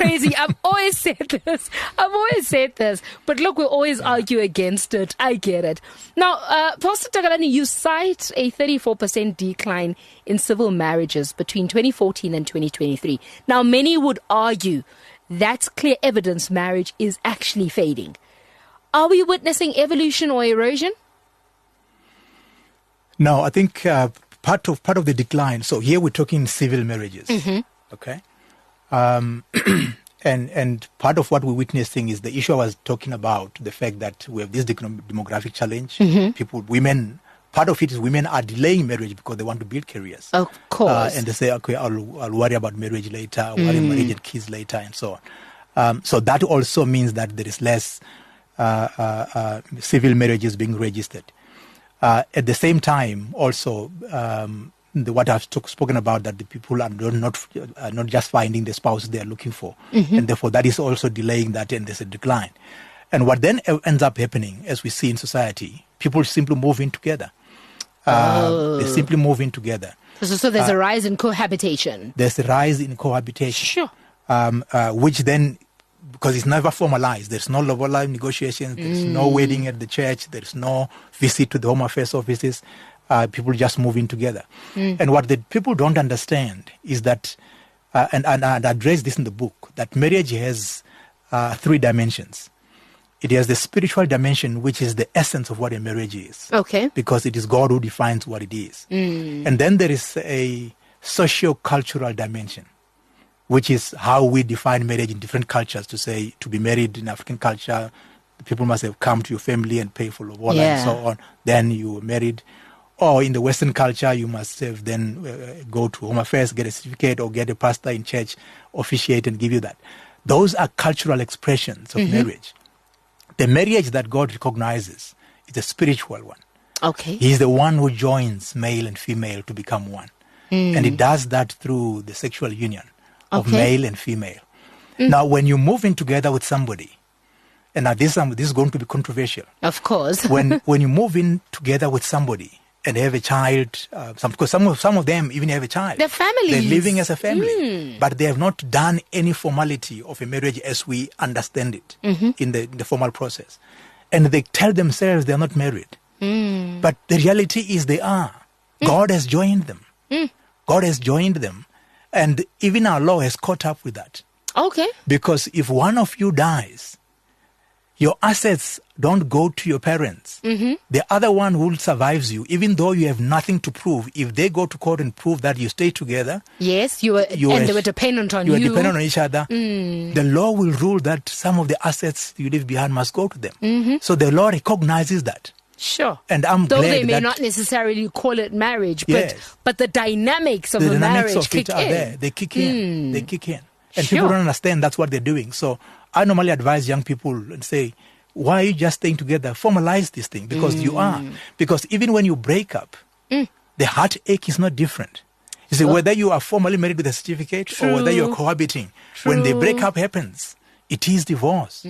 crazy. I've always said this. But look, we always argue against it. I get it. Now, Pastor Takalani, you cite a 34% decline in civil marriages between 2014 and 2023. Now, many would argue that's clear evidence marriage is actually fading. Are we witnessing evolution or erosion? No, I think part of the decline. So here we're talking civil marriages, okay, and part of what we're witnessing is the issue I was talking about, the fact that we have this demographic challenge. Women. Part of it is women are delaying marriage because they want to build careers. Of course, and they say, okay, I'll worry about marriage later, I'll worry marriage and kids later, and so on. So that also means that there is less civil marriages being registered. At the same time, also, what I've spoken about, that the people are not just finding the spouse they are looking for. And therefore, that is also delaying that, and there's a decline. And what then ends up happening, as we see in society, people simply move in together. They simply move in together. So there's a rise in cohabitation. There's a rise in cohabitation. Sure. Which then, because it's never formalized, there's no live negotiations, there's no wedding at the church, there's no visit to the Home Affairs offices. People just move in together. And what the people don't understand is that, and I address this in the book, that marriage has 3 dimensions. It has the spiritual dimension, which is the essence of what a marriage is. Okay. Because it is God who defines what it is. And then there is a socio-cultural dimension, which is how we define marriage in different cultures. To say, to be married in African culture, people must have come to your family and pay for lobola and so on. Then you were married. Or in the Western culture, you must have then go to Home Affairs, get a certificate, or get a pastor in church, officiate and give you that. Those are cultural expressions of marriage. The marriage that God recognizes is a spiritual one. Okay. He is the one who joins male and female to become one. And he does that through the sexual union of male and female. Now, when you move in together with somebody, and now this is going to be controversial. Of course. when you move in together with somebody and have a child, because some of them even have a child. They're families. They're living as a family. But they have not done any formality of a marriage as we understand it in the formal process. And they tell themselves they're not married. But the reality is they are. God has joined them. God has joined them. And even our law has caught up with that. Okay. Because if one of you dies, your assets don't go to your parents. The other one who survives you, even though you have nothing to prove, if they go to court and prove that you stay together. Yes, and they were dependent on you. You are dependent on each other. The law will rule that some of the assets you leave behind must go to them. So the law recognizes that. Sure. And I'm Though glad they may that, not necessarily call it marriage, Yes. but the dynamics of the the dynamics marriage of kick it are in. there. They kick in. They kick in. And Sure. people don't understand that's what they're doing. So I normally advise young people and say, why are you just staying together? Formalize this thing, because you are. Because even when you break up, the heartache is not different. You see, whether you are formally married with a certificate or whether you are cohabiting, when the breakup happens, it is divorce.